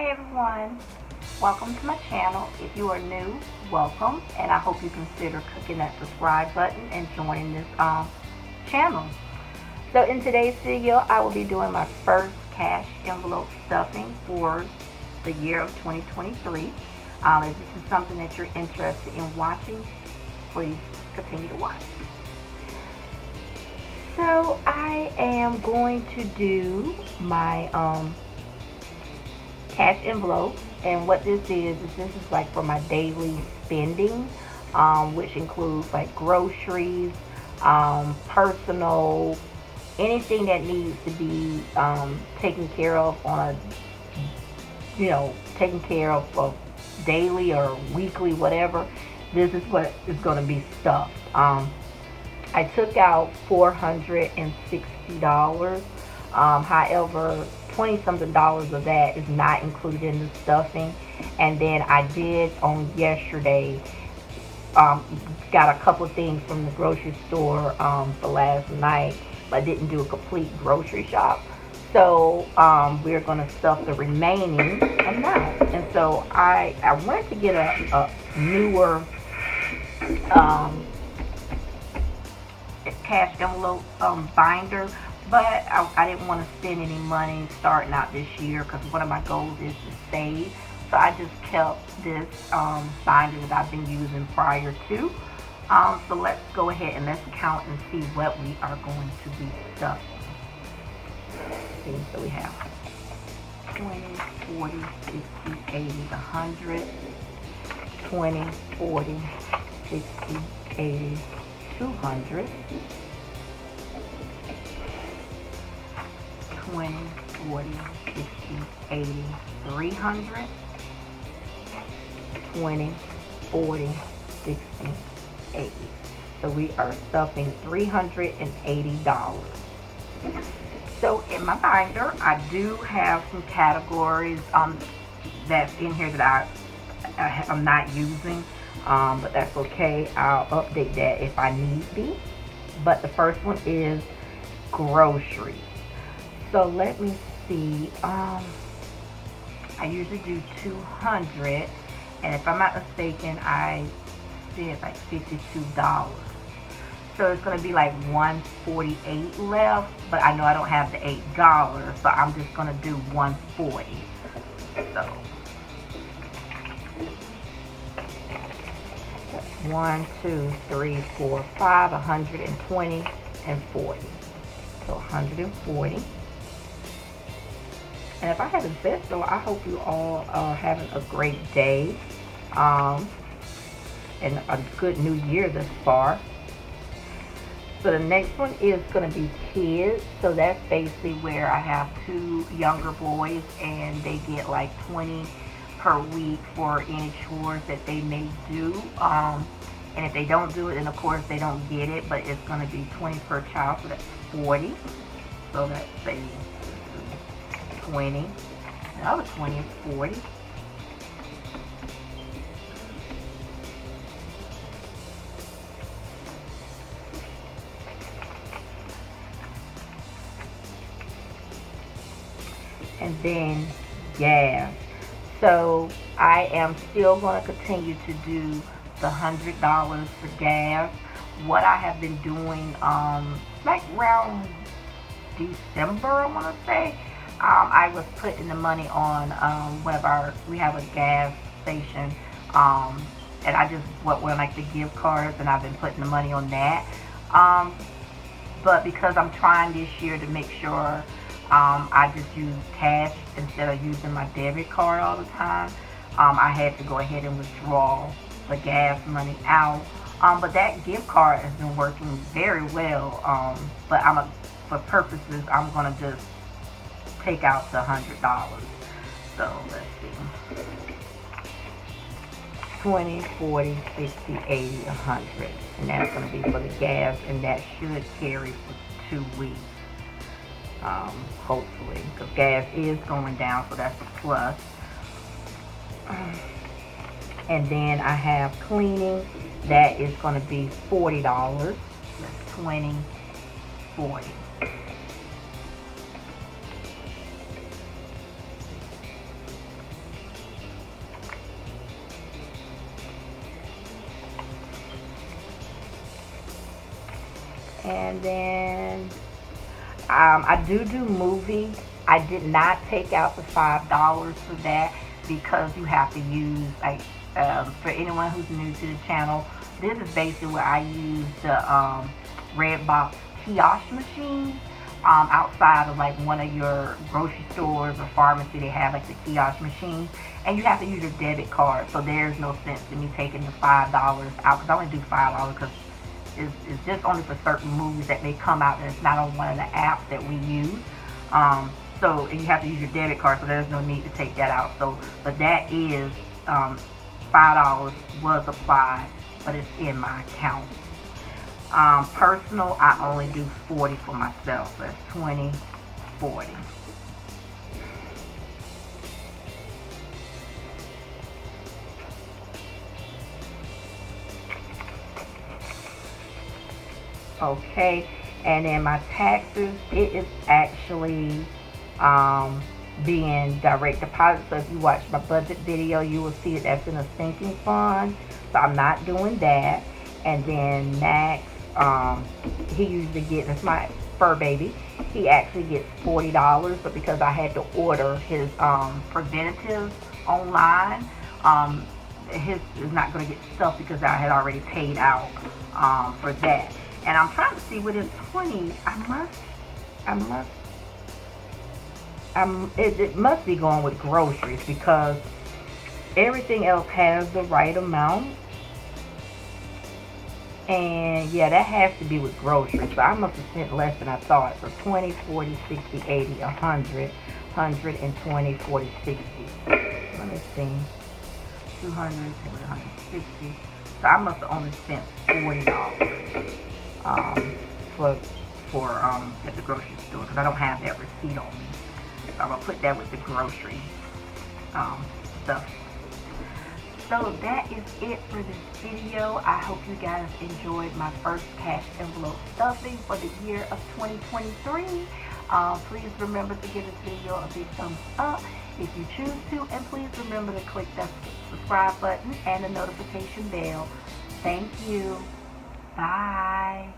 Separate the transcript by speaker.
Speaker 1: Hi everyone, welcome to my channel. If you are new, welcome, and I hope you consider clicking that subscribe button and joining this channel. So in today's video, I will be doing my first cash envelope stuffing for the year of 2023. If this is something that you're interested in watching, please continue to watch. So I am going to do my cash envelope, and what this is this is like for my daily spending, which includes like groceries, personal, anything that needs to be taken care of on a, taken care of daily or weekly, whatever. This is what is going to be stuffed. I took out $460. However, 20 something dollars of that is not included in the stuffing. And then I did on yesterday, got a couple of things from the grocery store for last night, but didn't do a complete grocery shop. So we're going to stuff the remaining amount. And so I wanted to get a newer cash envelope binder, but I didn't want to spend any money starting out this year because one of my goals is to save. So I just kept this binder that I've been using prior to. So let's go ahead and let's count and see what we are going to be stuffing. Okay, so we have 20, 40, 60, 80, 100, 20, 40, 60, 80, 200, 20, 40, 60, 80, 300, 20, 40, 60, 80. So we are stuffing $380. So in my binder, I do have some categories that's in here that I'm not using, but that's okay. I'll update that if I need be. But the first one is groceries. So let me see. I usually do 200, and if I'm not mistaken, I did like $52. So it's gonna be like 148 left, but I know I don't have the $8, so I'm just gonna do 140. So 1, 2, 3, 4, 5, 120 and 40. So 140. And if I haven't said so, I hope you all are having a great day and a good new year thus far. So the next one is going to be kids. So that's basically where I have 2 younger boys, and they get like 20 per week for any chores that they may do. And if they don't do it, then of course they don't get it, but it's going to be 20 per child, so that's 40. So that's say 20. The other 20 is 40. And then gas. So I am still going to continue to do the $100 for gas. What I have been doing, like around December, I want to say, I was putting the money on we have a gas station, and I just went like the gift cards, and I've been putting the money on that. But because I'm trying this year to make sure I just use cash instead of using my debit card all the time, I had to go ahead and withdraw the gas money out. But that gift card has been working very well. But for purposes, I'm gonna just take out the $100. So let's see. 20, 40, 60, 80, 100. And that's gonna be for the gas, and that should carry for 2 weeks. Hopefully, because gas is going down, so that's a plus. And then I have cleaning. That is going to be $40. That's 20, 40. And then I do movie. I did not take out the $5 for that because you have to use, like, for anyone who's new to the channel, this is basically where I use the Redbox kiosk machine. Outside of like one of your grocery stores or pharmacy, they have like the kiosk machine, and you have to use your debit card. So there's no sense in me taking the $5 out, because I only do $5 because it's just only for certain movies that may come out, and it's not on one of the apps that we use. So and you have to use your debit card, so there's no need to take that out. So, but that is $5 was applied, but it's in my account. Personal, I only do 40 for myself. So that's 20, 40. Okay, and then my taxes, it is actually being direct deposit. So if you watch my budget video, you will see it that's in a sinking fund. So I'm not doing that. And then Max, he usually gets, it's my fur baby, he actually gets $40, but because I had to order his preventative online, his is not going to get stuff because I had already paid out for that. And I'm trying to see with his 20, it must be going with groceries, because everything else has the right amount. And yeah, that has to be with groceries. So I must have spent less than I thought. So 20, 40, 60, 80, 100, 120, 40, 60. Let me see. 200, 160. So I must have only spent $40 for at the grocery store, because I don't have that receipt on me. So I'm gonna put that with the grocery stuff. So that is it for this video. I hope you guys enjoyed my first cash envelope stuffing for the year of 2023. Please remember to give this video a big thumbs up if you choose to, and please remember to click that subscribe button and the notification bell. Thank you. Bye.